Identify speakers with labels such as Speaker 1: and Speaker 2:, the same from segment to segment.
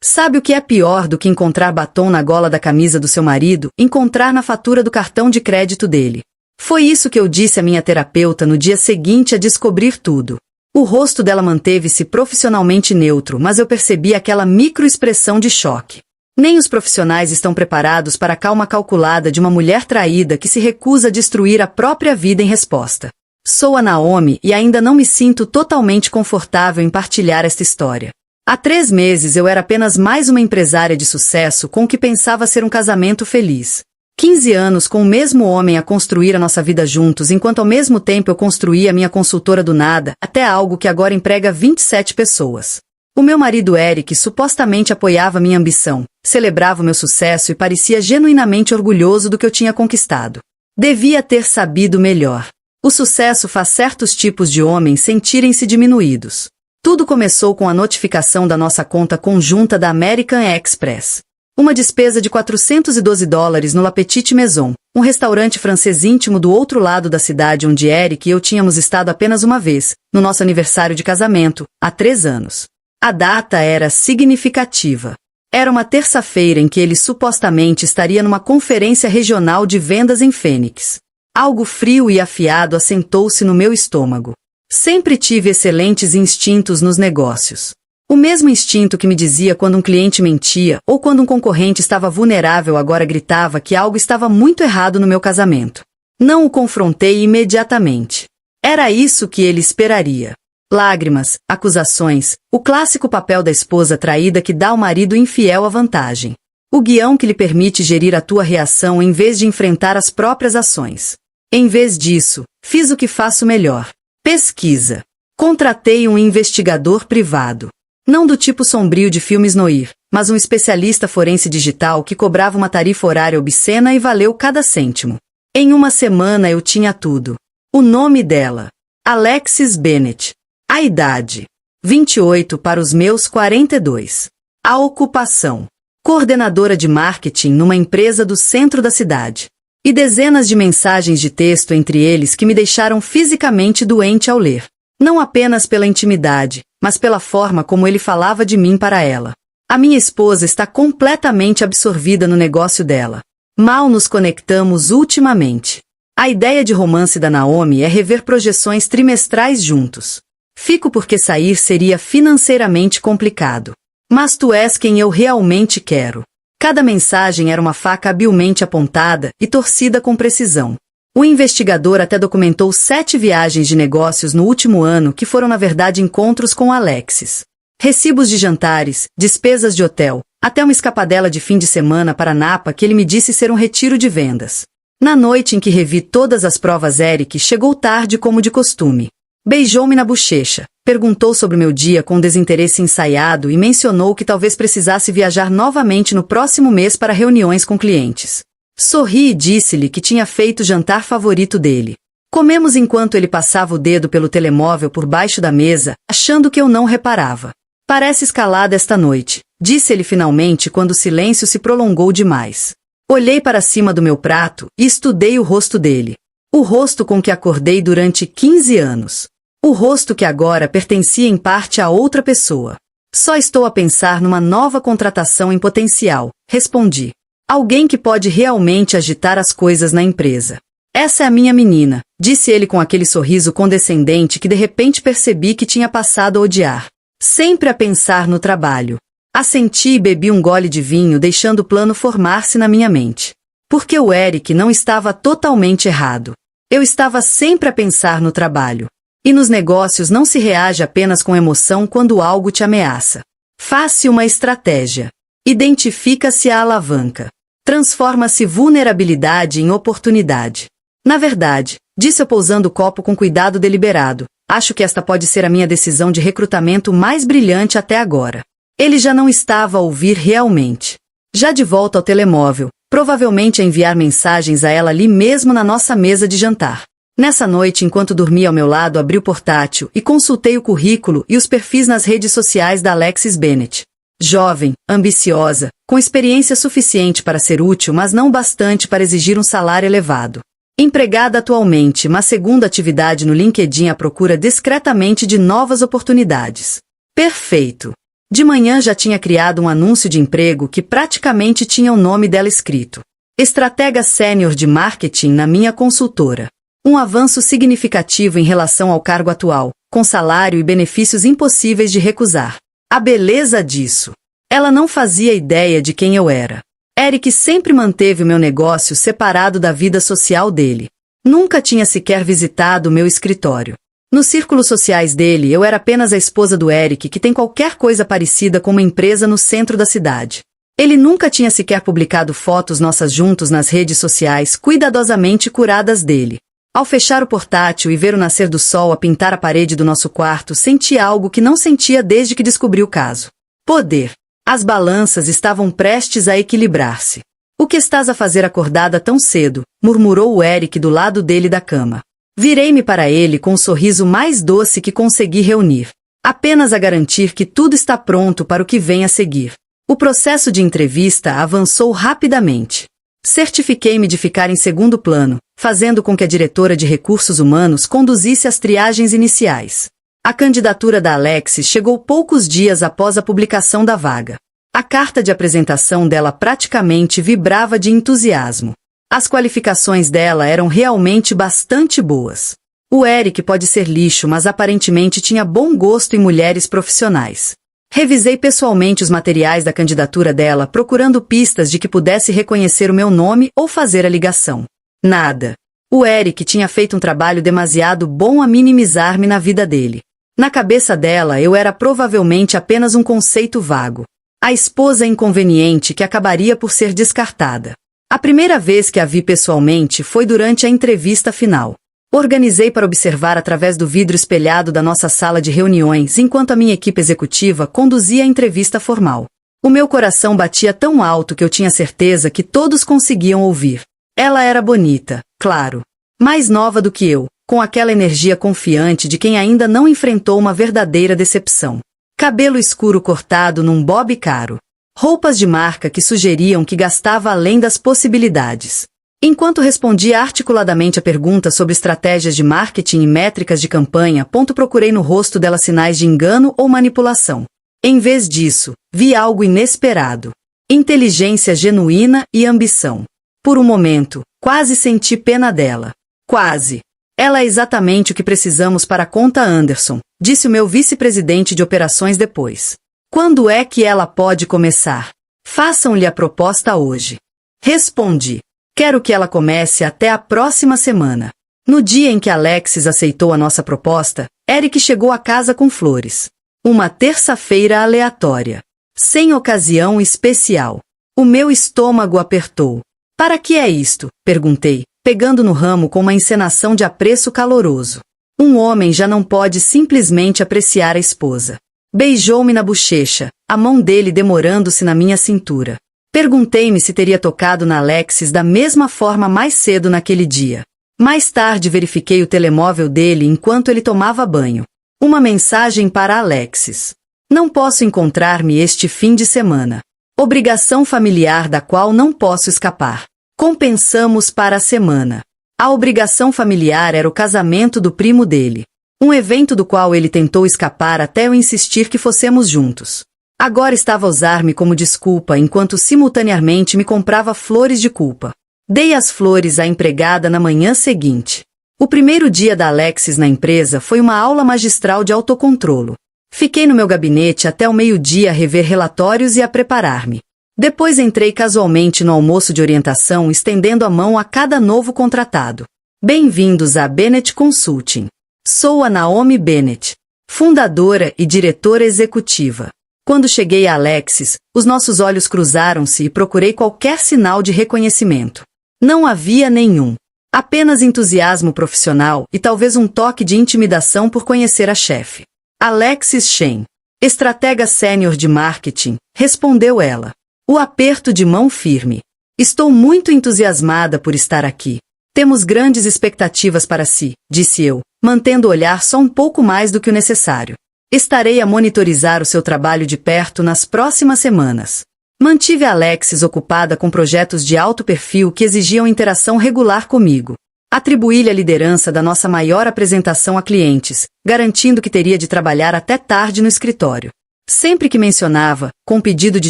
Speaker 1: Sabe o que é pior do que encontrar batom na gola da camisa do seu marido? Encontrar na fatura do cartão de crédito dele. Foi isso que eu disse à minha terapeuta no dia seguinte a descobrir tudo. O rosto dela manteve-se profissionalmente neutro, mas eu percebi aquela microexpressão de choque. Nem os profissionais estão preparados para a calma calculada de uma mulher traída que se recusa a destruir a própria vida em resposta. Sou a Naomi e ainda não me sinto totalmente confortável em partilhar esta história. Há 3 meses eu era apenas mais uma empresária de sucesso com o que pensava ser um casamento feliz. 15 anos com o mesmo homem a construir a nossa vida juntos, enquanto ao mesmo tempo eu construía a minha consultora do nada, até algo que agora emprega 27 pessoas. O meu marido Eric supostamente apoiava minha ambição, celebrava o meu sucesso e parecia genuinamente orgulhoso do que eu tinha conquistado. Devia ter sabido melhor. O sucesso faz certos tipos de homens sentirem-se diminuídos. Tudo começou com a notificação da nossa conta conjunta da American Express. Uma despesa de $412 no La Petite Maison, um restaurante francês íntimo do outro lado da cidade onde Eric e eu tínhamos estado apenas uma vez, no nosso aniversário de casamento, há 3 anos. A data era significativa. Era uma terça-feira em que ele supostamente estaria numa conferência regional de vendas em Phoenix. Algo frio e afiado assentou-se no meu estômago. Sempre tive excelentes instintos nos negócios. O mesmo instinto que me dizia quando um cliente mentia ou quando um concorrente estava vulnerável agora gritava que algo estava muito errado no meu casamento. Não o confrontei imediatamente. Era isso que ele esperaria. Lágrimas, acusações, o clássico papel da esposa traída que dá ao marido infiel a vantagem. O guião que lhe permite gerir a tua reação em vez de enfrentar as próprias ações. Em vez disso, fiz o que faço melhor. Pesquisa. Contratei um investigador privado. Não do tipo sombrio de filmes noir, mas um especialista forense digital que cobrava uma tarifa horária obscena e valeu cada cêntimo. Em uma semana eu tinha tudo. O nome dela. Alexis Bennett. A idade. 28 para os meus 42. A ocupação. Coordenadora de marketing numa empresa do centro da cidade. E dezenas de mensagens de texto entre eles que me deixaram fisicamente doente ao ler. Não apenas pela intimidade, mas pela forma como ele falava de mim para ela. A minha esposa está completamente absorvida no negócio dela. Mal nos conectamos ultimamente. A ideia de romance da Naomi é rever projeções trimestrais juntos. Fico porque sair seria financeiramente complicado. Mas tu és quem eu realmente quero. Cada mensagem era uma faca habilmente apontada e torcida com precisão. O investigador até documentou 7 viagens de negócios no último ano que foram na verdade encontros com Alexis. Recibos de jantares, despesas de hotel, até uma escapadela de fim de semana para Napa que ele me disse ser um retiro de vendas. Na noite em que revi todas as provas, Eric chegou tarde como de costume. Beijou-me na bochecha, perguntou sobre meu dia com desinteresse ensaiado e mencionou que talvez precisasse viajar novamente no próximo mês para reuniões com clientes. Sorri e disse-lhe que tinha feito o jantar favorito dele. Comemos enquanto ele passava o dedo pelo telemóvel por baixo da mesa, achando que eu não reparava. Parece escalada esta noite, disse ele finalmente quando o silêncio se prolongou demais. Olhei para cima do meu prato e estudei o rosto dele. O rosto com que acordei durante 15 anos. O rosto que agora pertencia em parte a outra pessoa. Só estou a pensar numa nova contratação em potencial, respondi. Alguém que pode realmente agitar as coisas na empresa. Essa é a minha menina, disse ele com aquele sorriso condescendente que de repente percebi que tinha passado a odiar. Sempre a pensar no trabalho. Assenti e bebi um gole de vinho, deixando o plano formar-se na minha mente. Porque o Eric não estava totalmente errado. Eu estava sempre a pensar no trabalho. E nos negócios não se reage apenas com emoção quando algo te ameaça. Faz-se uma estratégia. Identifica-se a alavanca. Transforma-se vulnerabilidade em oportunidade. Na verdade, disse eu pousando o copo com cuidado deliberado, acho que esta pode ser a minha decisão de recrutamento mais brilhante até agora. Ele já não estava a ouvir realmente. Já de volta ao telemóvel, provavelmente a enviar mensagens a ela ali mesmo na nossa mesa de jantar. Nessa noite, enquanto dormia ao meu lado, abri o portátil e consultei o currículo e os perfis nas redes sociais da Alexis Bennett. Jovem, ambiciosa, com experiência suficiente para ser útil, mas não bastante para exigir um salário elevado. Empregada atualmente, mas segundo atividade no LinkedIn à procura discretamente de novas oportunidades. Perfeito. De manhã já tinha criado um anúncio de emprego que praticamente tinha o nome dela escrito. Estratega Sênior de Marketing na minha consultora. Um avanço significativo em relação ao cargo atual, com salário e benefícios impossíveis de recusar. A beleza disso! Ela não fazia ideia de quem eu era. Eric sempre manteve o meu negócio separado da vida social dele. Nunca tinha sequer visitado o meu escritório. Nos círculos sociais dele, eu era apenas a esposa do Eric, que tem qualquer coisa parecida com uma empresa no centro da cidade. Ele nunca tinha sequer publicado fotos nossas juntos nas redes sociais, cuidadosamente curadas dele. Ao fechar o portátil e ver o nascer do sol a pintar a parede do nosso quarto, senti algo que não sentia desde que descobri o caso. Poder. As balanças estavam prestes a equilibrar-se. O que estás a fazer acordada tão cedo? Murmurou o Eric do lado dele da cama. Virei-me para ele com o sorriso mais doce que consegui reunir. Apenas a garantir que tudo está pronto para o que vem a seguir. O processo de entrevista avançou rapidamente. Certifiquei-me de ficar em segundo plano, fazendo com que a diretora de recursos humanos conduzisse as triagens iniciais. A candidatura da Alexis chegou poucos dias após a publicação da vaga. A carta de apresentação dela praticamente vibrava de entusiasmo. As qualificações dela eram realmente bastante boas. O Eric pode ser lixo, mas aparentemente tinha bom gosto em mulheres profissionais. Revisei pessoalmente os materiais da candidatura dela, procurando pistas de que pudesse reconhecer o meu nome ou fazer a ligação. Nada. O Eric tinha feito um trabalho demasiado bom a minimizar-me na vida dele. Na cabeça dela, eu era provavelmente apenas um conceito vago. A esposa inconveniente que acabaria por ser descartada. A primeira vez que a vi pessoalmente foi durante a entrevista final. Organizei para observar através do vidro espelhado da nossa sala de reuniões enquanto a minha equipe executiva conduzia a entrevista formal. O meu coração batia tão alto que eu tinha certeza que todos conseguiam ouvir. Ela era bonita, claro. Mais nova do que eu, com aquela energia confiante de quem ainda não enfrentou uma verdadeira decepção. Cabelo escuro cortado num bob caro. Roupas de marca que sugeriam que gastava além das possibilidades. Enquanto respondia articuladamente a pergunta sobre estratégias de marketing e métricas de campanha, procurei no rosto dela sinais de engano ou manipulação. Em vez disso, vi algo inesperado. Inteligência genuína e ambição. Por um momento, quase senti pena dela. Quase. Ela é exatamente o que precisamos para a conta Anderson, disse o meu vice-presidente de operações depois. Quando é que ela pode começar? Façam-lhe a proposta hoje. Respondi. Quero que ela comece até a próxima semana. No dia em que Alexis aceitou a nossa proposta, Eric chegou a casa com flores. Uma terça-feira aleatória. Sem ocasião especial. O meu estômago apertou. Para que é isto? Perguntei, pegando no ramo com uma encenação de apreço caloroso. Um homem já não pode simplesmente apreciar a esposa. Beijou-me na bochecha, a mão dele demorando-se na minha cintura. Perguntei-me se teria tocado na Alexis da mesma forma mais cedo naquele dia. Mais tarde verifiquei o telemóvel dele enquanto ele tomava banho. Uma mensagem para Alexis. Não posso encontrar-me este fim de semana. Obrigação familiar da qual não posso escapar. Compensamos para a semana. A obrigação familiar era o casamento do primo dele. Um evento do qual ele tentou escapar até eu insistir que fossemos juntos. Agora estava a usar-me como desculpa enquanto simultaneamente me comprava flores de culpa. Dei as flores à empregada na manhã seguinte. O primeiro dia da Alexis na empresa foi uma aula magistral de autocontrolo. Fiquei no meu gabinete até o meio-dia a rever relatórios e a preparar-me. Depois entrei casualmente no almoço de orientação estendendo a mão a cada novo contratado. Bem-vindos à Bennett Consulting. Sou a Naomi Bennett, fundadora e diretora executiva. Quando cheguei a Alexis, os nossos olhos cruzaram-se e procurei qualquer sinal de reconhecimento. Não havia nenhum. Apenas entusiasmo profissional e talvez um toque de intimidação por conhecer a chefe. Alexis Shen, estratega sênior de marketing, respondeu ela. O aperto de mão firme. Estou muito entusiasmada por estar aqui. Temos grandes expectativas para si, disse eu, mantendo o olhar só um pouco mais do que o necessário. Estarei a monitorizar o seu trabalho de perto nas próximas semanas. Mantive a Alexis ocupada com projetos de alto perfil que exigiam interação regular comigo. Atribuí-lhe a liderança da nossa maior apresentação a clientes, garantindo que teria de trabalhar até tarde no escritório. Sempre que mencionava, com pedido de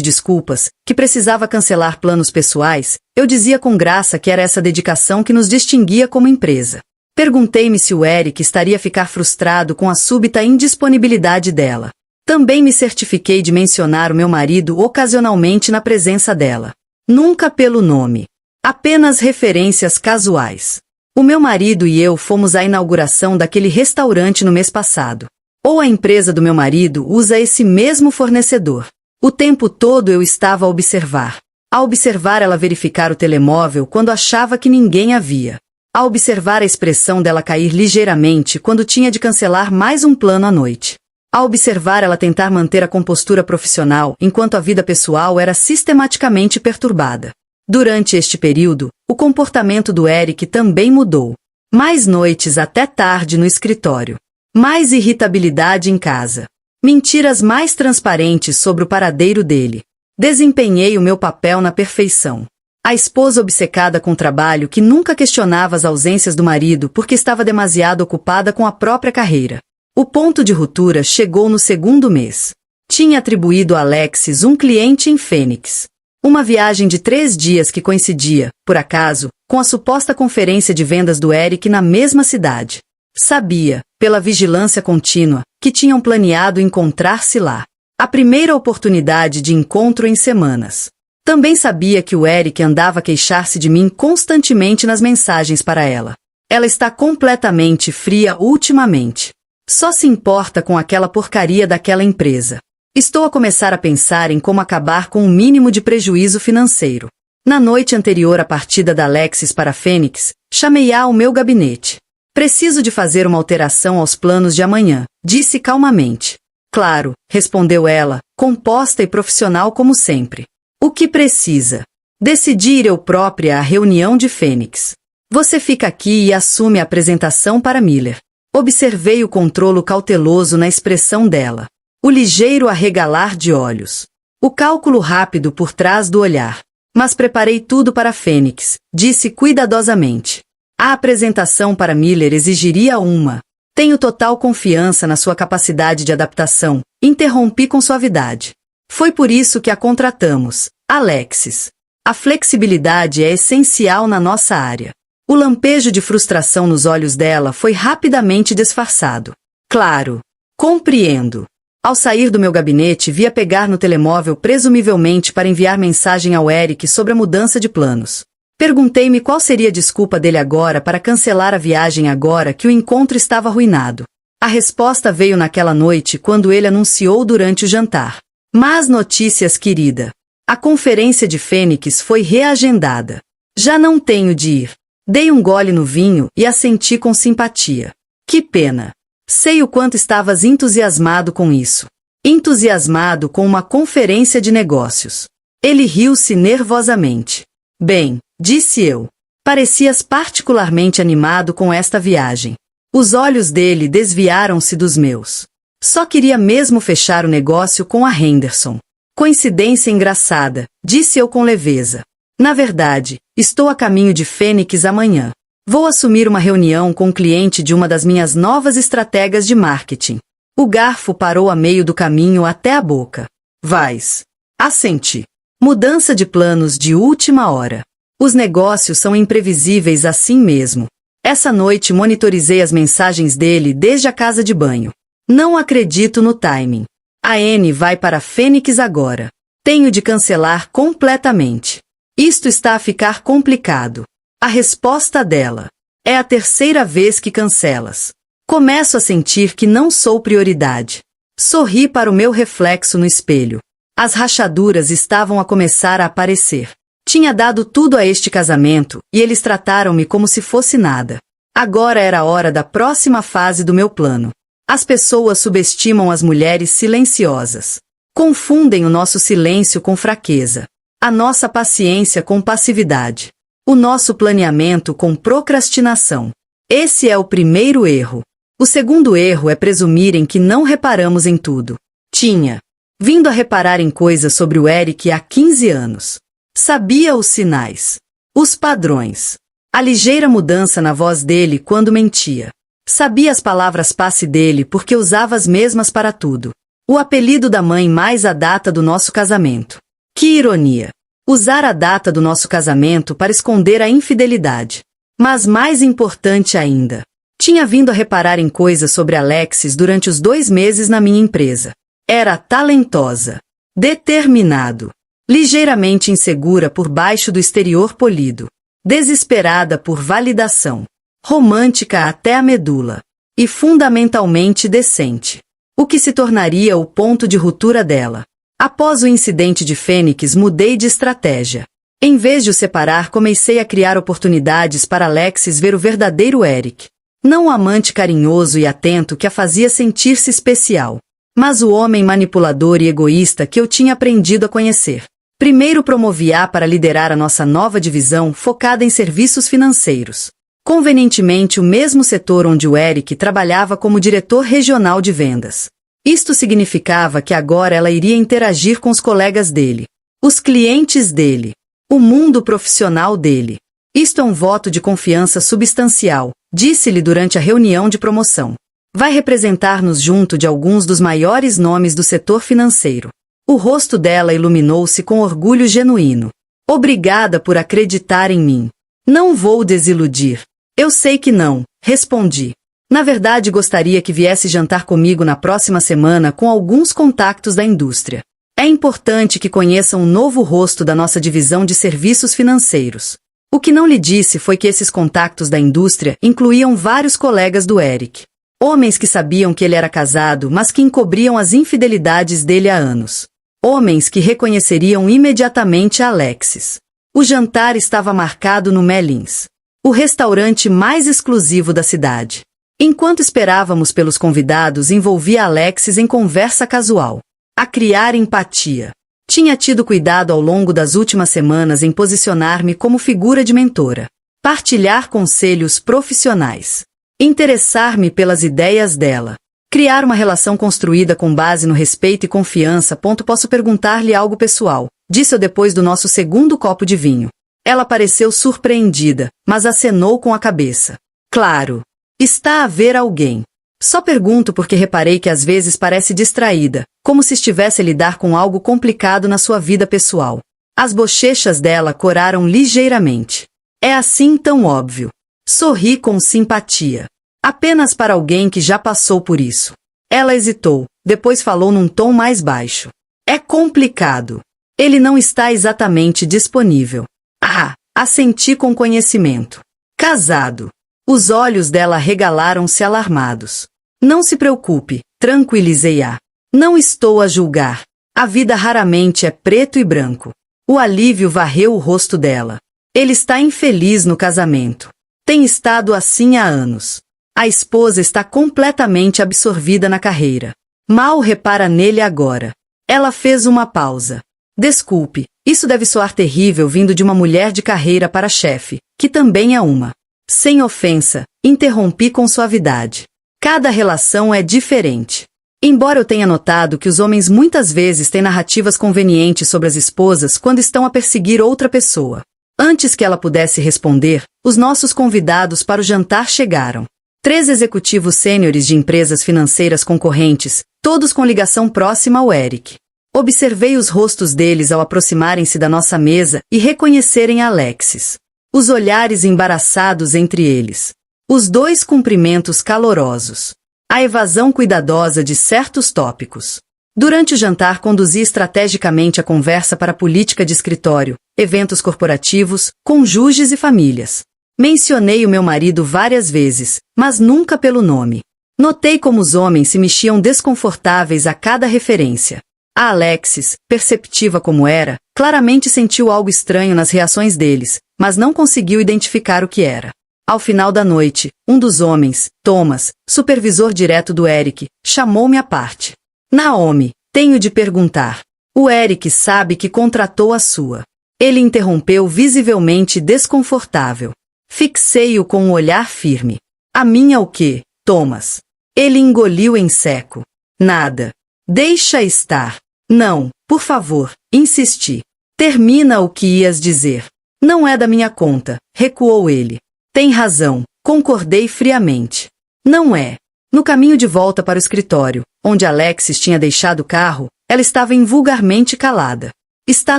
Speaker 1: desculpas, que precisava cancelar planos pessoais, eu dizia com graça que era essa dedicação que nos distinguia como empresa. Perguntei-me se o Eric estaria a ficar frustrado com a súbita indisponibilidade dela. Também me certifiquei de mencionar o meu marido ocasionalmente na presença dela. Nunca pelo nome. Apenas referências casuais. O meu marido e eu fomos à inauguração daquele restaurante no mês passado. Ou a empresa do meu marido usa esse mesmo fornecedor. O tempo todo eu estava a observar. A observar ela verificar o telemóvel quando achava que ninguém havia. A observar a expressão dela cair ligeiramente quando tinha de cancelar mais um plano à noite. A observar ela tentar manter a compostura profissional enquanto a vida pessoal era sistematicamente perturbada. Durante este período, o comportamento do Eric também mudou. Mais noites até tarde no escritório. Mais irritabilidade em casa. Mentiras mais transparentes sobre o paradeiro dele. Desempenhei o meu papel na perfeição. A esposa obcecada com o trabalho que nunca questionava as ausências do marido porque estava demasiado ocupada com a própria carreira. O ponto de ruptura chegou no segundo mês. Tinha atribuído a Alexis um cliente em Fênix. Uma viagem de 3 dias que coincidia, por acaso, com a suposta conferência de vendas do Eric na mesma cidade. Sabia, pela vigilância contínua, que tinham planeado encontrar-se lá. A primeira oportunidade de encontro em semanas. Também sabia que o Eric andava a queixar-se de mim constantemente nas mensagens para ela. Ela está completamente fria ultimamente. Só se importa com aquela porcaria daquela empresa. Estou a começar a pensar em como acabar com o mínimo de prejuízo financeiro. Na noite anterior à partida da Alexis para Fênix, chamei-a ao meu gabinete. Preciso de fazer uma alteração aos planos de amanhã, disse calmamente. Claro, respondeu ela, composta e profissional como sempre. O que precisa? Decidi ir eu própria à reunião de Fênix. Você fica aqui e assume a apresentação para Miller. Observei o controlo cauteloso na expressão dela. O ligeiro arregalar de olhos. O cálculo rápido por trás do olhar. Mas preparei tudo para Fênix, disse cuidadosamente. A apresentação para Miller exigiria uma. Tenho total confiança na sua capacidade de adaptação, interrompi com suavidade. Foi por isso que a contratamos, Alexis. A flexibilidade é essencial na nossa área. O lampejo de frustração nos olhos dela foi rapidamente disfarçado. Claro. Compreendo. Ao sair do meu gabinete, via pegar no telemóvel presumivelmente para enviar mensagem ao Eric sobre a mudança de planos. Perguntei-me qual seria a desculpa dele agora para cancelar a viagem agora que o encontro estava arruinado. A resposta veio naquela noite quando ele anunciou durante o jantar. Más notícias, querida. A conferência de Fênix foi reagendada. Já não tenho de ir. Dei um gole no vinho e assenti com simpatia. Que pena. Sei o quanto estavas entusiasmado com isso. Entusiasmado com uma conferência de negócios. Ele riu-se nervosamente. Bem, disse eu. Parecias particularmente animado com esta viagem. Os olhos dele desviaram-se dos meus. Só queria mesmo fechar o negócio com a Henderson. Coincidência engraçada, disse eu com leveza. Na verdade, estou a caminho de Fênix amanhã. Vou assumir uma reunião com um cliente de uma das minhas novas estratégias de marketing. O garfo parou a meio do caminho até a boca. Vais. Assenti. Mudança de planos de última hora. Os negócios são imprevisíveis assim mesmo. Essa noite monitorizei as mensagens dele desde a casa de banho. Não acredito no timing. A Anne vai para Fênix agora. Tenho de cancelar completamente. Isto está a ficar complicado. A resposta dela. É a terceira vez que cancelas. Começo a sentir que não sou prioridade. Sorri para o meu reflexo no espelho. As rachaduras estavam a começar a aparecer. Tinha dado tudo a este casamento, e eles trataram-me como se fosse nada. Agora era a hora da próxima fase do meu plano. As pessoas subestimam as mulheres silenciosas. Confundem o nosso silêncio com fraqueza. A nossa paciência com passividade. O nosso planeamento com procrastinação. Esse é o primeiro erro. O segundo erro é presumirem que não reparamos em tudo. Tinha vindo a reparar em coisas sobre o Eric há 15 anos. Sabia os sinais. Os padrões. A ligeira mudança na voz dele quando mentia. Sabia as palavras passe dele porque usava as mesmas para tudo. O apelido da mãe mais a data do nosso casamento. Que ironia! Usar a data do nosso casamento para esconder a infidelidade. Mas mais importante ainda, tinha vindo a reparar em coisas sobre Alexis durante os 2 meses na minha empresa. Era talentosa, determinado, ligeiramente insegura por baixo do exterior polido, desesperada por validação, romântica até a medula, e fundamentalmente decente. O que se tornaria o ponto de ruptura dela. Após o incidente de Fênix, mudei de estratégia. Em vez de o separar, comecei a criar oportunidades para Alexis ver o verdadeiro Eric. Não o amante carinhoso e atento que a fazia sentir-se especial, mas o homem manipulador e egoísta que eu tinha aprendido a conhecer. Primeiro promovi-a para liderar a nossa nova divisão focada em serviços financeiros. Convenientemente o mesmo setor onde o Eric trabalhava como diretor regional de vendas. Isto significava que agora ela iria interagir com os colegas dele, os clientes dele, o mundo profissional dele. Isto é um voto de confiança substancial, disse-lhe durante a reunião de promoção. Vai representar-nos junto de alguns dos maiores nomes do setor financeiro. O rosto dela iluminou-se com orgulho genuíno. Obrigada por acreditar em mim. Não vou desiludir. Eu sei que não, respondi. Na verdade, gostaria que viesse jantar comigo na próxima semana com alguns contactos da indústria. É importante que conheçam um novo rosto da nossa divisão de serviços financeiros. O que não lhe disse foi que esses contactos da indústria incluíam vários colegas do Eric. Homens que sabiam que ele era casado, mas que encobriam as infidelidades dele há anos. Homens que reconheceriam imediatamente a Alexis. O jantar estava marcado no Mellins, o restaurante mais exclusivo da cidade. Enquanto esperávamos pelos convidados, envolvia Alexis em conversa casual. A criar empatia. Tinha tido cuidado ao longo das últimas semanas em posicionar-me como figura de mentora. Partilhar conselhos profissionais. Interessar-me pelas ideias dela. Criar uma relação construída com base no respeito e confiança. Posso perguntar-lhe algo pessoal, disse eu depois do nosso segundo copo de vinho. Ela pareceu surpreendida, mas acenou com a cabeça. Claro. Está a ver alguém. Só pergunto porque reparei que às vezes parece distraída, como se estivesse a lidar com algo complicado na sua vida pessoal. As bochechas dela coraram ligeiramente. É assim tão óbvio. Sorri com simpatia. Apenas para alguém que já passou por isso. Ela hesitou, depois falou num tom mais baixo. É complicado. Ele não está exatamente disponível. Ah, assenti com conhecimento. Casado. Os olhos dela regalaram-se alarmados. Não se preocupe, tranquilizei-a. Não estou a julgar. A vida raramente é preto e branco. O alívio varreu o rosto dela. Ele está infeliz no casamento. Tem estado assim há anos. A esposa está completamente absorvida na carreira. Mal repara nele agora. Ela fez uma pausa. Desculpe, isso deve soar terrível vindo de uma mulher de carreira para chefe, que também é uma. Sem ofensa, interrompi com suavidade. Cada relação é diferente. Embora eu tenha notado que os homens muitas vezes têm narrativas convenientes sobre as esposas quando estão a perseguir outra pessoa. Antes que ela pudesse responder, os nossos convidados para o jantar chegaram. 3 executivos sêniores de empresas financeiras concorrentes, todos com ligação próxima ao Eric. Observei os rostos deles ao aproximarem-se da nossa mesa e reconhecerem Alexis. Os olhares embaraçados entre eles. Os 2 cumprimentos calorosos. A evasão cuidadosa de certos tópicos. Durante o jantar conduzi estrategicamente a conversa para a política de escritório, eventos corporativos, cônjuges e famílias. Mencionei o meu marido várias vezes, mas nunca pelo nome. Notei como os homens se mexiam desconfortáveis a cada referência. A Alexis, perceptiva como era, claramente sentiu algo estranho nas reações deles, mas não conseguiu identificar o que era. Ao final da noite, um dos homens, Thomas, supervisor direto do Eric, chamou-me à parte. Naomi, tenho de perguntar. O Eric sabe que contratou a sua. Ele interrompeu visivelmente desconfortável. Fixei-o com um olhar firme. A minha o quê, Thomas? Ele engoliu em seco. Nada. Deixa estar. Não, por favor, insisti. Termina o que ias dizer. Não é da minha conta, recuou ele. Tem razão, concordei friamente. Não é. No caminho de volta para o escritório, onde Alexis tinha deixado o carro, ela estava invulgarmente calada. Está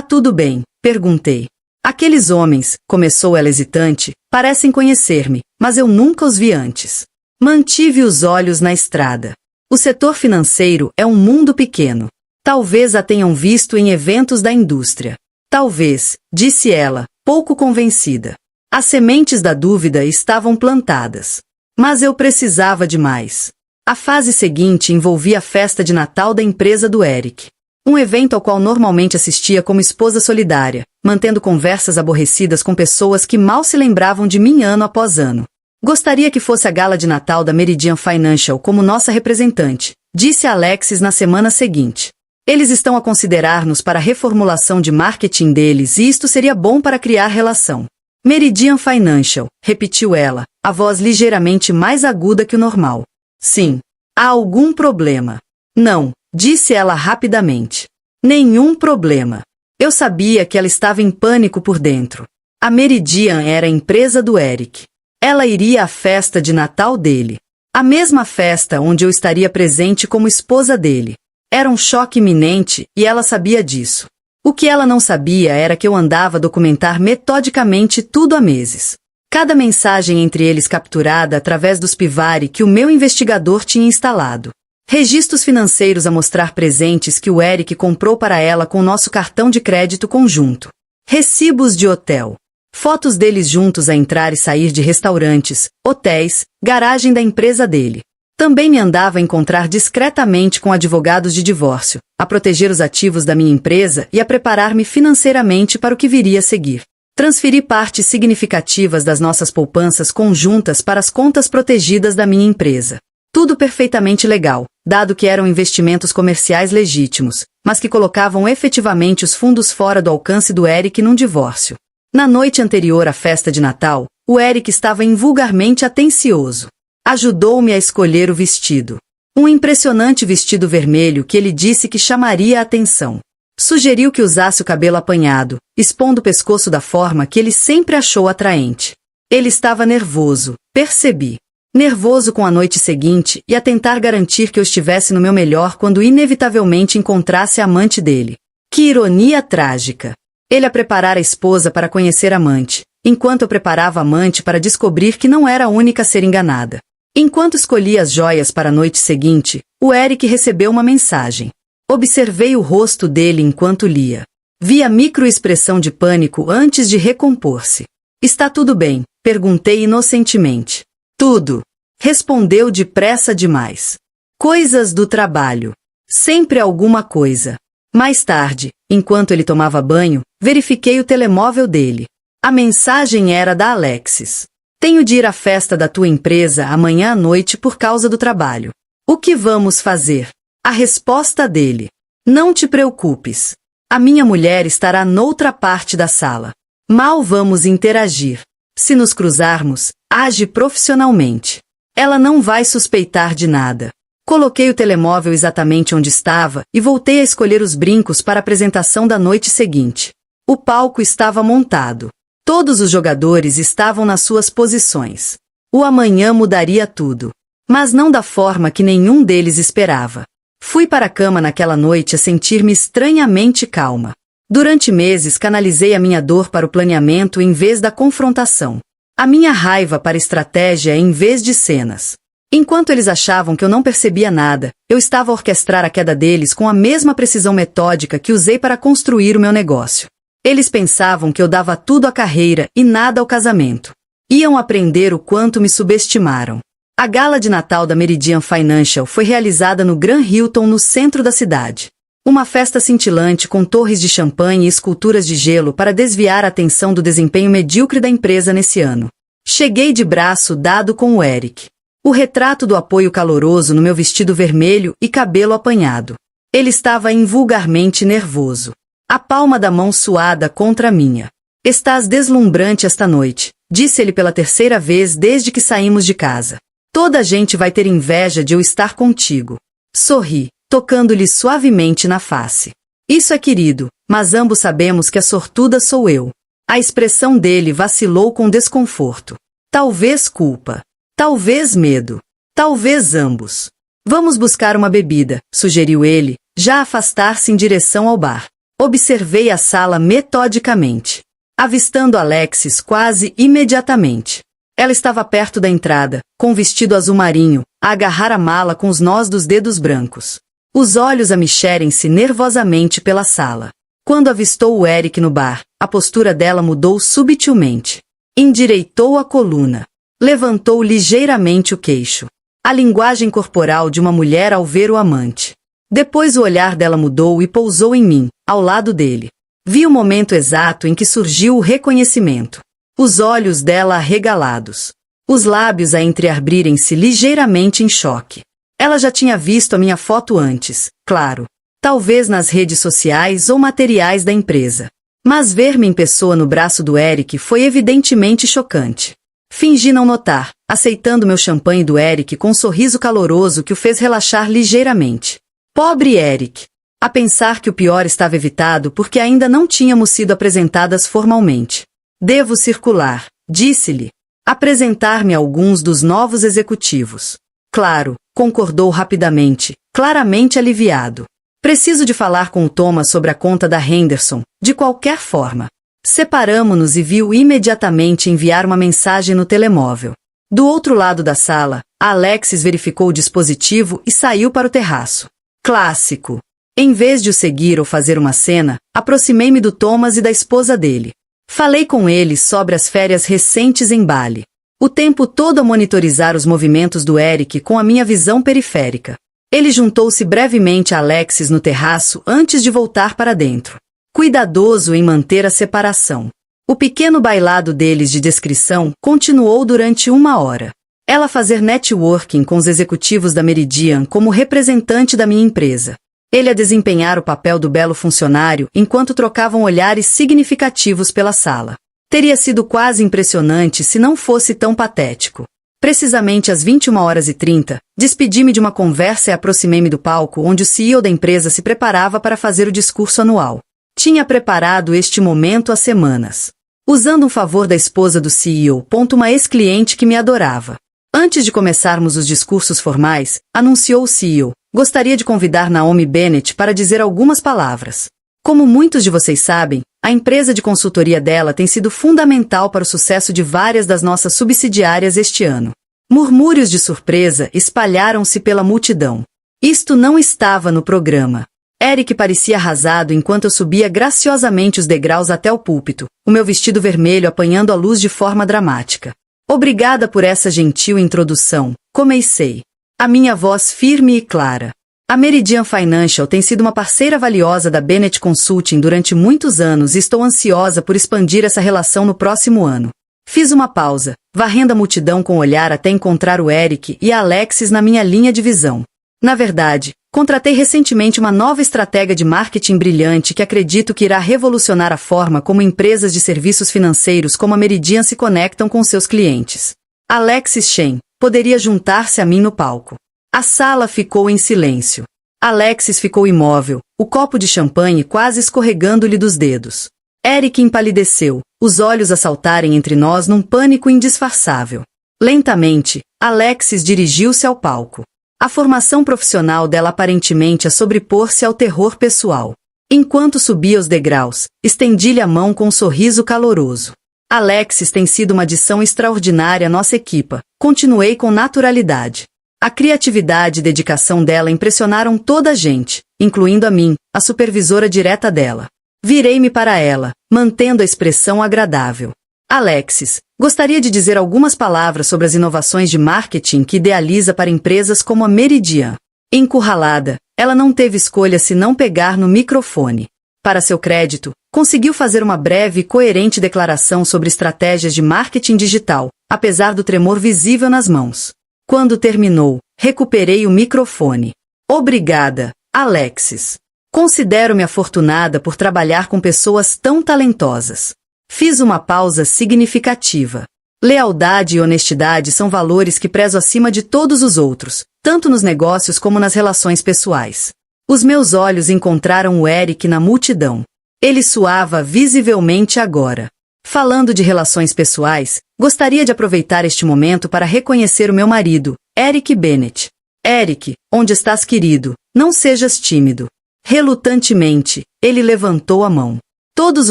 Speaker 1: tudo bem? Perguntei. Aqueles homens, começou ela hesitante, parecem conhecer-me, mas eu nunca os vi antes. Mantive os olhos na estrada. O setor financeiro é um mundo pequeno. Talvez a tenham visto em eventos da indústria. Talvez, disse ela, pouco convencida. As sementes da dúvida estavam plantadas. Mas eu precisava de mais. A fase seguinte envolvia a festa de Natal da empresa do Eric. Um evento ao qual normalmente assistia como esposa solidária, mantendo conversas aborrecidas com pessoas que mal se lembravam de mim ano após ano. Gostaria que fosse a gala de Natal da Meridian Financial como nossa representante, disse a Alexis na semana seguinte. Eles estão a considerar-nos para a reformulação de marketing deles e isto seria bom para criar relação. Meridian Financial, repetiu ela, a voz ligeiramente mais aguda que o normal. Sim. Há algum problema? Não, disse ela rapidamente. Nenhum problema. Eu sabia que ela estava em pânico por dentro. A Meridian era a empresa do Eric. Ela iria à festa de Natal dele. A mesma festa onde eu estaria presente como esposa dele. Era um choque iminente e ela sabia disso. O que ela não sabia era que eu andava a documentar metodicamente tudo há meses. Cada mensagem entre eles capturada através dos Pivari que o meu investigador tinha instalado. Registros financeiros a mostrar presentes que o Eric comprou para ela com nosso cartão de crédito conjunto. Recibos de hotel. Fotos deles juntos a entrar e sair de restaurantes, hotéis, garagem da empresa dele. Também me andava a encontrar discretamente com advogados de divórcio, a proteger os ativos da minha empresa e a preparar-me financeiramente para o que viria a seguir. Transferi partes significativas das nossas poupanças conjuntas para as contas protegidas da minha empresa. Tudo perfeitamente legal, dado que eram investimentos comerciais legítimos, mas que colocavam efetivamente os fundos fora do alcance do Eric num divórcio. Na noite anterior à festa de Natal, o Eric estava invulgarmente atencioso. Ajudou-me a escolher o vestido. Um impressionante vestido vermelho que ele disse que chamaria a atenção. Sugeriu que usasse o cabelo apanhado, expondo o pescoço da forma que ele sempre achou atraente. Ele estava nervoso, percebi. Nervoso com a noite seguinte e a tentar garantir que eu estivesse no meu melhor quando inevitavelmente encontrasse a amante dele. Que ironia trágica! Ele a preparara a esposa para conhecer a amante, enquanto eu preparava a amante para descobrir que não era a única a ser enganada. Enquanto escolhia as joias para a noite seguinte, o Eric recebeu uma mensagem. Observei o rosto dele enquanto lia. Vi a microexpressão de pânico antes de recompor-se. Está tudo bem? Perguntei inocentemente. Tudo. Respondeu depressa demais. Coisas do trabalho. Sempre alguma coisa. Mais tarde, enquanto ele tomava banho, verifiquei o telemóvel dele. A mensagem era da Alexis. Tenho de ir à festa da tua empresa amanhã à noite por causa do trabalho. O que vamos fazer? A resposta dele. Não te preocupes. A minha mulher estará noutra parte da sala. Mal vamos interagir. Se nos cruzarmos, age profissionalmente. Ela não vai suspeitar de nada. Coloquei o telemóvel exatamente onde estava e voltei a escolher os brincos para a apresentação da noite seguinte. O palco estava montado. Todos os jogadores estavam nas suas posições. O amanhã mudaria tudo. Mas não da forma que nenhum deles esperava. Fui para a cama naquela noite a sentir-me estranhamente calma. Durante meses canalizei a minha dor para o planeamento em vez da confrontação. A minha raiva para estratégia em vez de cenas. Enquanto eles achavam que eu não percebia nada, eu estava a orquestrar a queda deles com a mesma precisão metódica que usei para construir o meu negócio. Eles pensavam que eu dava tudo à carreira e nada ao casamento. Iam aprender o quanto me subestimaram. A gala de Natal da Meridian Financial foi realizada no Grand Hilton no centro da cidade. Uma festa cintilante com torres de champanhe e esculturas de gelo para desviar a atenção do desempenho medíocre da empresa nesse ano. Cheguei de braço dado com o Eric. O retrato do apoio caloroso no meu vestido vermelho e cabelo apanhado. Ele estava invulgarmente nervoso. A palma da mão suada contra a minha. Estás deslumbrante esta noite, disse ele pela terceira vez desde que saímos de casa. Toda a gente vai ter inveja de eu estar contigo. Sorri, tocando-lhe suavemente na face. Isso é querido, mas ambos sabemos que a sortuda sou eu. A expressão dele vacilou com desconforto. Talvez culpa. Talvez medo. Talvez ambos. Vamos buscar uma bebida, sugeriu ele, já afastar-se em direção ao bar. Observei a sala metodicamente, avistando Alexis quase imediatamente. Ela estava perto da entrada, com um vestido azul marinho, a agarrar a mala com os nós dos dedos brancos. Os olhos a mexerem-se nervosamente pela sala. Quando avistou o Eric no bar, a postura dela mudou subtilmente. Endireitou a coluna. Levantou ligeiramente o queixo. A linguagem corporal de uma mulher ao ver o amante. Depois o olhar dela mudou e pousou em mim, ao lado dele. Vi o momento exato em que surgiu o reconhecimento. Os olhos dela arregalados. Os lábios a entreabrirem-se ligeiramente em choque. Ela já tinha visto a minha foto antes, claro. Talvez nas redes sociais ou materiais da empresa. Mas ver-me em pessoa no braço do Eric foi evidentemente chocante. Fingi não notar, aceitando meu champanhe do Eric com um sorriso caloroso que o fez relaxar ligeiramente. Pobre Eric! A pensar que o pior estava evitado porque ainda não tínhamos sido apresentadas formalmente. Devo circular, disse-lhe. Apresentar-me a alguns dos novos executivos. Claro, concordou rapidamente, claramente aliviado. Preciso de falar com o Thomas sobre a conta da Henderson, de qualquer forma. Separamo-nos e viu imediatamente enviar uma mensagem no telemóvel. Do outro lado da sala, a Alexis verificou o dispositivo e saiu para o terraço. Clássico. Em vez de o seguir ou fazer uma cena, aproximei-me do Thomas e da esposa dele. Falei com ele sobre as férias recentes em Bali. O tempo todo a monitorizar os movimentos do Eric com a minha visão periférica. Ele juntou-se brevemente a Alexis no terraço antes de voltar para dentro. Cuidadoso em manter a separação. O pequeno bailado deles de descrição continuou durante 1 hora. Ela fazer networking com os executivos da Meridian como representante da minha empresa. Ele a desempenhar o papel do belo funcionário enquanto trocavam olhares significativos pela sala. Teria sido quase impressionante se não fosse tão patético. Precisamente às 21h30, despedi-me de uma conversa e aproximei-me do palco onde o CEO da empresa se preparava para fazer o discurso anual. Tinha preparado este momento há semanas. Usando um favor da esposa do CEO, uma ex-cliente que me adorava. Antes de começarmos os discursos formais, anunciou o CEO, gostaria de convidar Naomi Bennett para dizer algumas palavras. Como muitos de vocês sabem, a empresa de consultoria dela tem sido fundamental para o sucesso de várias das nossas subsidiárias este ano. Murmúrios de surpresa espalharam-se pela multidão. Isto não estava no programa. Eric parecia arrasado enquanto eu subia graciosamente os degraus até o púlpito, o meu vestido vermelho apanhando a luz de forma dramática. Obrigada por essa gentil introdução, comecei. A minha voz firme e clara. A Meridian Financial tem sido uma parceira valiosa da Bennett Consulting durante muitos anos e estou ansiosa por expandir essa relação no próximo ano. Fiz uma pausa, varrendo a multidão com o olhar até encontrar o Eric e a Alexis na minha linha de visão. Na verdade, contratei recentemente uma nova estratégia de marketing brilhante que acredito que irá revolucionar a forma como empresas de serviços financeiros como a Meridian se conectam com seus clientes. Alexis Shen poderia juntar-se a mim no palco. A sala ficou em silêncio. Alexis ficou imóvel, o copo de champanhe quase escorregando-lhe dos dedos. Eric empalideceu, os olhos a saltarem entre nós num pânico indisfarçável. Lentamente, Alexis dirigiu-se ao palco. A formação profissional dela aparentemente a sobrepor-se ao terror pessoal. Enquanto subia os degraus, estendi-lhe a mão com um sorriso caloroso. Alexis tem sido uma adição extraordinária à nossa equipa, continuei com naturalidade. A criatividade e dedicação dela impressionaram toda a gente, incluindo a mim, a supervisora direta dela. Virei-me para ela, mantendo a expressão agradável. Alexis, gostaria de dizer algumas palavras sobre as inovações de marketing que idealiza para empresas como a Meridian. Encurralada, ela não teve escolha senão pegar no microfone. Para seu crédito, conseguiu fazer uma breve e coerente declaração sobre estratégias de marketing digital, apesar do tremor visível nas mãos. Quando terminou, recuperei o microfone. Obrigada, Alexis. Considero-me afortunada por trabalhar com pessoas tão talentosas. Fiz uma pausa significativa. Lealdade e honestidade são valores que prezo acima de todos os outros, tanto nos negócios como nas relações pessoais. Os meus olhos encontraram o Eric na multidão. Ele suava visivelmente agora. Falando de relações pessoais, gostaria de aproveitar este momento para reconhecer o meu marido, Eric Bennett. Eric, onde estás, querido? Não sejas tímido. Relutantemente, ele levantou a mão. Todos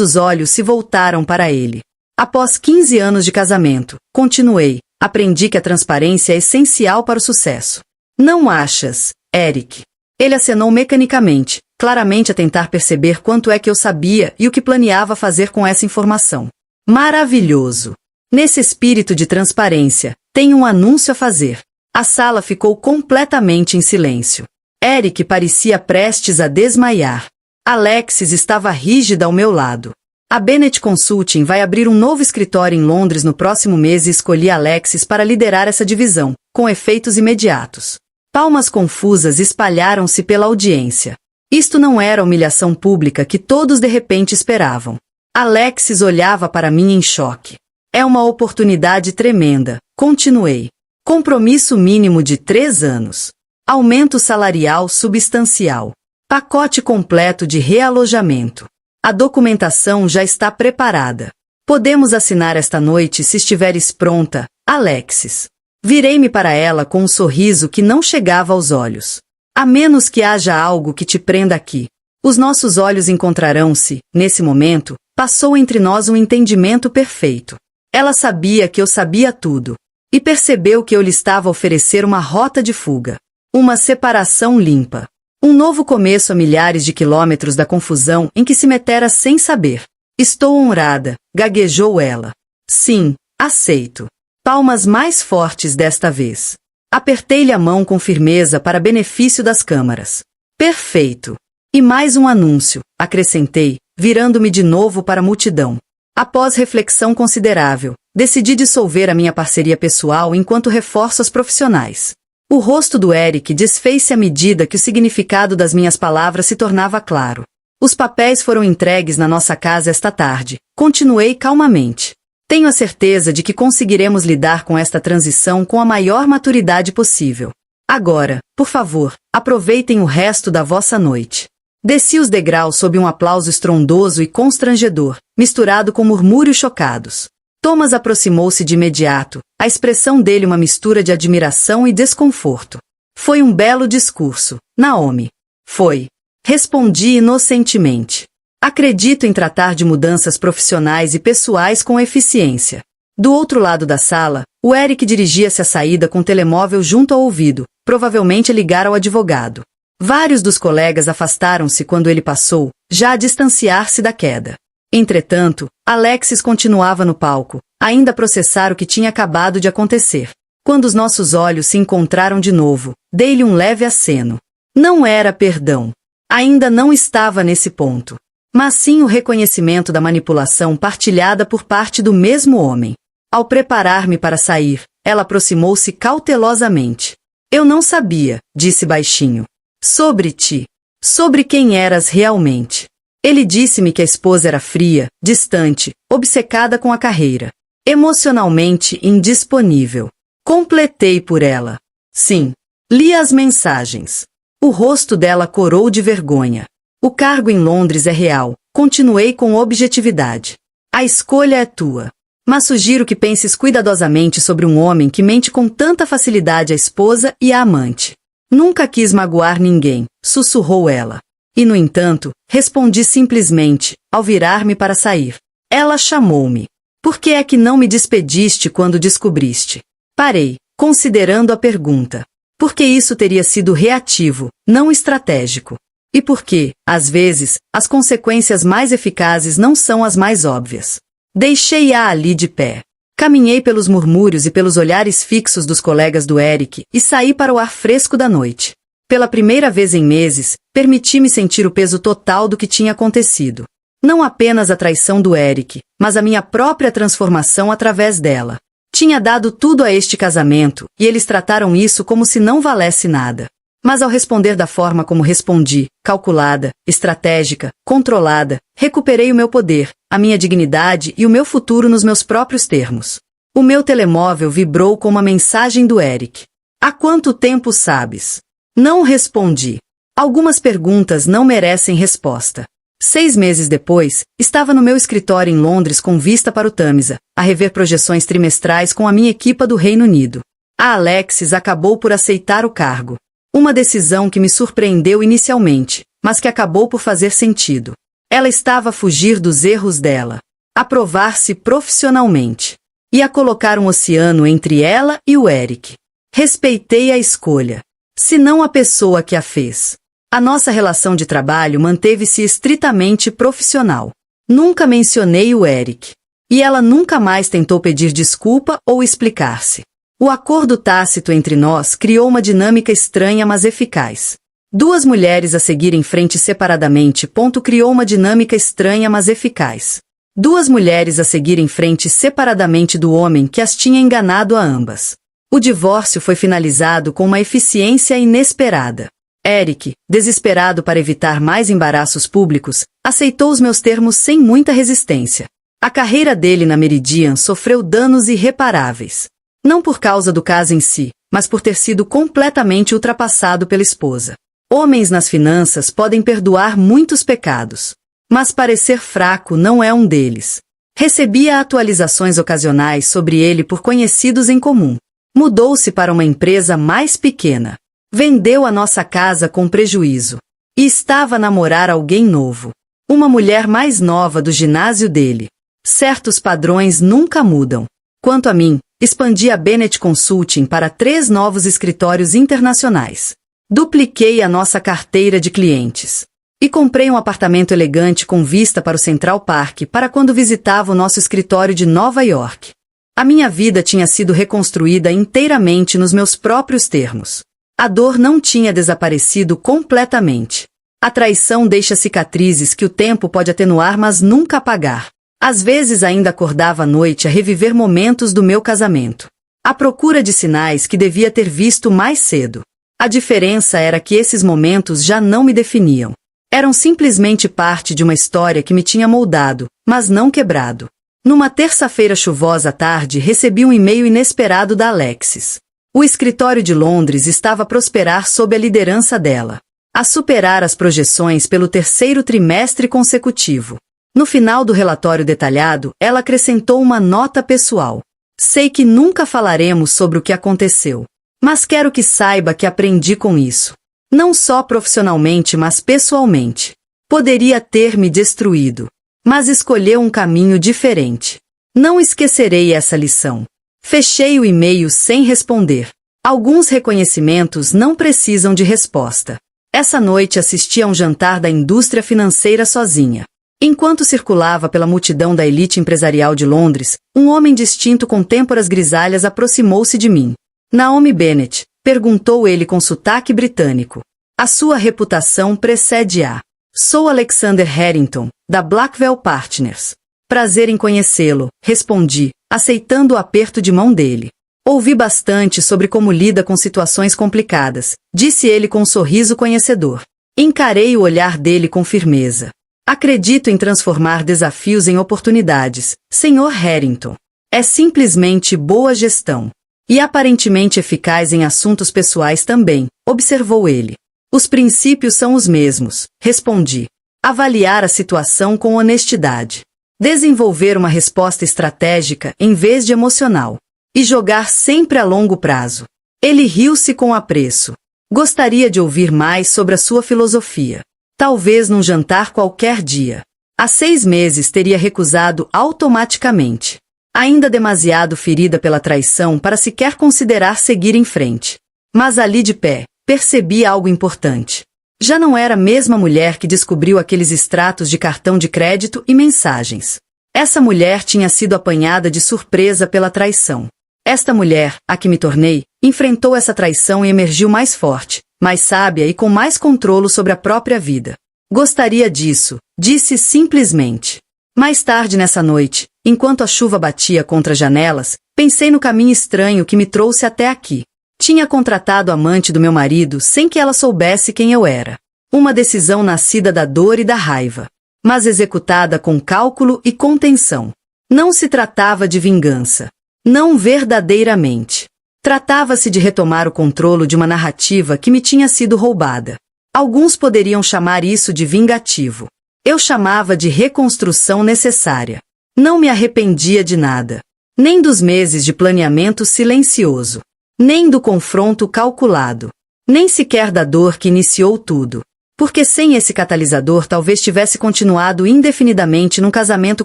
Speaker 1: os olhos se voltaram para ele. Após 15 anos de casamento, continuei, aprendi que a transparência é essencial para o sucesso. Não achas, Eric? Ele acenou mecanicamente, claramente a tentar perceber quanto é que eu sabia e o que planeava fazer com essa informação. Maravilhoso! Nesse espírito de transparência, tenho um anúncio a fazer. A sala ficou completamente em silêncio. Eric parecia prestes a desmaiar. Alexis estava rígida ao meu lado. A Bennett Consulting vai abrir um novo escritório em Londres no próximo mês e escolhi Alexis para liderar essa divisão, com efeitos imediatos. Palmas confusas espalharam-se pela audiência. Isto não era a humilhação pública que todos de repente esperavam. Alexis olhava para mim em choque. É uma oportunidade tremenda, continuei. Compromisso mínimo de 3 anos. Aumento salarial substancial. Pacote completo de realojamento. A documentação já está preparada. Podemos assinar esta noite se estiveres pronta, Alexis. Virei-me para ela com um sorriso que não chegava aos olhos. A menos que haja algo que te prenda aqui. Os nossos olhos encontrarão-se, nesse momento, passou entre nós um entendimento perfeito. Ela sabia que eu sabia tudo. E percebeu que eu lhe estava a oferecer uma rota de fuga. Uma separação limpa. Um novo começo a milhares de quilômetros da confusão em que se metera sem saber. Estou honrada, gaguejou ela. Sim, aceito. Palmas mais fortes desta vez. Apertei-lhe a mão com firmeza para benefício das câmaras. Perfeito. E mais um anúncio, acrescentei, virando-me de novo para a multidão. Após reflexão considerável, decidi dissolver a minha parceria pessoal enquanto reforço as profissionais. O rosto do Eric desfez-se à medida que o significado das minhas palavras se tornava claro. Os papéis foram entregues na nossa casa esta tarde. Continuei calmamente. Tenho a certeza de que conseguiremos lidar com esta transição com a maior maturidade possível. Agora, por favor, aproveitem o resto da vossa noite. Desci os degraus sob um aplauso estrondoso e constrangedor, misturado com murmúrios chocados. Thomas aproximou-se de imediato, a expressão dele uma mistura de admiração e desconforto. Foi um belo discurso, Naomi. Foi. Respondi inocentemente. Acredito em tratar de mudanças profissionais e pessoais com eficiência. Do outro lado da sala, o Eric dirigia-se à saída com o telemóvel junto ao ouvido, provavelmente a ligar ao advogado. Vários dos colegas afastaram-se quando ele passou, já a distanciar-se da queda. Entretanto, Alexis continuava no palco, ainda a processar o que tinha acabado de acontecer. Quando os nossos olhos se encontraram de novo, dei-lhe um leve aceno. Não era perdão. Ainda não estava nesse ponto. Mas sim o reconhecimento da manipulação partilhada por parte do mesmo homem. Ao preparar-me para sair, ela aproximou-se cautelosamente. Eu não sabia, disse baixinho. Sobre ti. Sobre quem eras realmente. Ele disse-me que a esposa era fria, distante, obcecada com a carreira. Emocionalmente indisponível. Completei por ela. Sim. Li as mensagens. O rosto dela corou de vergonha. O cargo em Londres é real. Continuei com objetividade. A escolha é tua. Mas sugiro que penses cuidadosamente sobre um homem que mente com tanta facilidade à esposa e à amante. Nunca quis magoar ninguém, sussurrou ela. E, no entanto, respondi simplesmente, ao virar-me para sair. Ela chamou-me. Por que é que não me despediste quando descobriste? Parei, considerando a pergunta. Porque isso teria sido reativo, não estratégico. E porque, às vezes, as consequências mais eficazes não são as mais óbvias. Deixei-a ali de pé. Caminhei pelos murmúrios e pelos olhares fixos dos colegas do Eric e saí para o ar fresco da noite. Pela primeira vez em meses, permiti-me sentir o peso total do que tinha acontecido. Não apenas a traição do Eric, mas a minha própria transformação através dela. Tinha dado tudo a este casamento, e eles trataram isso como se não valesse nada. Mas ao responder da forma como respondi, calculada, estratégica, controlada, recuperei o meu poder, a minha dignidade e o meu futuro nos meus próprios termos. O meu telemóvel vibrou com uma mensagem do Eric. Há quanto tempo sabes? Não respondi. Algumas perguntas não merecem resposta. 6 meses depois, estava no meu escritório em Londres com vista para o Tamisa, a rever projeções trimestrais com a minha equipa do Reino Unido. A Alexis acabou por aceitar o cargo. Uma decisão que me surpreendeu inicialmente, mas que acabou por fazer sentido. Ela estava a fugir dos erros dela, a provar-se profissionalmente, e a colocar um oceano entre ela e o Eric. Respeitei a escolha, se não a pessoa que a fez. A nossa relação de trabalho manteve-se estritamente profissional. Nunca mencionei o Eric. E ela nunca mais tentou pedir desculpa ou explicar-se. O acordo tácito entre nós criou uma dinâmica estranha mas eficaz. Duas mulheres a seguir em frente separadamente. Criou uma dinâmica estranha mas eficaz. Duas mulheres a seguir em frente separadamente do homem que as tinha enganado a ambas. O divórcio foi finalizado com uma eficiência inesperada. Eric, desesperado para evitar mais embaraços públicos, aceitou os meus termos sem muita resistência. A carreira dele na Meridian sofreu danos irreparáveis. Não por causa do caso em si, mas por ter sido completamente ultrapassado pela esposa. Homens nas finanças podem perdoar muitos pecados, mas parecer fraco não é um deles. Recebia atualizações ocasionais sobre ele por conhecidos em comum. Mudou-se para uma empresa mais pequena. Vendeu a nossa casa com prejuízo. E estava a namorar alguém novo. Uma mulher mais nova do ginásio dele. Certos padrões nunca mudam. Quanto a mim, expandi a Bennett Consulting para 3 novos escritórios internacionais. Dupliquei a nossa carteira de clientes. E comprei um apartamento elegante com vista para o Central Park para quando visitava o nosso escritório de Nova York. A minha vida tinha sido reconstruída inteiramente nos meus próprios termos. A dor não tinha desaparecido completamente. A traição deixa cicatrizes que o tempo pode atenuar mas nunca apagar. Às vezes ainda acordava à noite a reviver momentos do meu casamento. À procura de sinais que devia ter visto mais cedo. A diferença era que esses momentos já não me definiam. Eram simplesmente parte de uma história que me tinha moldado, mas não quebrado. Numa terça-feira chuvosa à tarde recebi um e-mail inesperado da Alexis. O escritório de Londres estava a prosperar sob a liderança dela. A superar as projeções pelo 3º trimestre consecutivo. No final do relatório detalhado, ela acrescentou uma nota pessoal. Sei que nunca falaremos sobre o que aconteceu. Mas quero que saiba que aprendi com isso. Não só profissionalmente mas pessoalmente. Poderia ter me destruído. Mas escolheu um caminho diferente. Não esquecerei essa lição. Fechei o e-mail sem responder. Alguns reconhecimentos não precisam de resposta. Essa noite assisti a um jantar da indústria financeira sozinha. Enquanto circulava pela multidão da elite empresarial de Londres, um homem distinto com têmporas grisalhas aproximou-se de mim. Naomi Bennett, perguntou ele com sotaque britânico. A sua reputação precede-a. Sou Alexander Harrington, da Blackwell Partners. Prazer em conhecê-lo, respondi, aceitando o aperto de mão dele. Ouvi bastante sobre como lida com situações complicadas, disse ele com um sorriso conhecedor. Encarei o olhar dele com firmeza. Acredito em transformar desafios em oportunidades, Sr. Harrington. É simplesmente boa gestão. E aparentemente eficaz em assuntos pessoais também, observou ele. Os princípios são os mesmos, respondi. Avaliar a situação com honestidade. Desenvolver uma resposta estratégica em vez de emocional. E jogar sempre a longo prazo. Ele riu-se com apreço. Gostaria de ouvir mais sobre a sua filosofia. Talvez num jantar qualquer dia. Há 6 meses teria recusado automaticamente. Ainda demasiado ferida pela traição para sequer considerar seguir em frente. Mas ali de pé, percebi algo importante. Já não era a mesma mulher que descobriu aqueles extratos de cartão de crédito e mensagens. Essa mulher tinha sido apanhada de surpresa pela traição. Esta mulher, a que me tornei, enfrentou essa traição e emergiu mais forte, mais sábia e com mais controle sobre a própria vida. Gostaria disso, disse simplesmente. Mais tarde nessa noite, enquanto a chuva batia contra as janelas, pensei no caminho estranho que me trouxe até aqui. Tinha contratado a amante do meu marido sem que ela soubesse quem eu era. Uma decisão nascida da dor e da raiva, mas executada com cálculo e contenção. Não se tratava de vingança. Não verdadeiramente. Tratava-se de retomar o controle de uma narrativa que me tinha sido roubada. Alguns poderiam chamar isso de vingativo. Eu chamava de reconstrução necessária. Não me arrependia de nada. Nem dos meses de planeamento silencioso. Nem do confronto calculado. Nem sequer da dor que iniciou tudo. Porque sem esse catalisador talvez tivesse continuado indefinidamente num casamento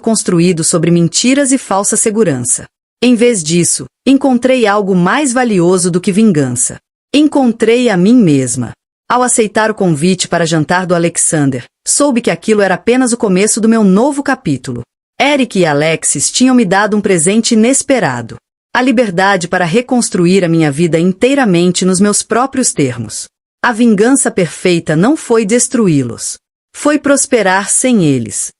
Speaker 1: construído sobre mentiras e falsa segurança. Em vez disso, encontrei algo mais valioso do que vingança. Encontrei a mim mesma. Ao aceitar o convite para jantar do Alexander, soube que aquilo era apenas o começo do meu novo capítulo. Eric e Alexis tinham me dado um presente inesperado. A liberdade para reconstruir a minha vida inteiramente nos meus próprios termos. A vingança perfeita não foi destruí-los. Foi prosperar sem eles.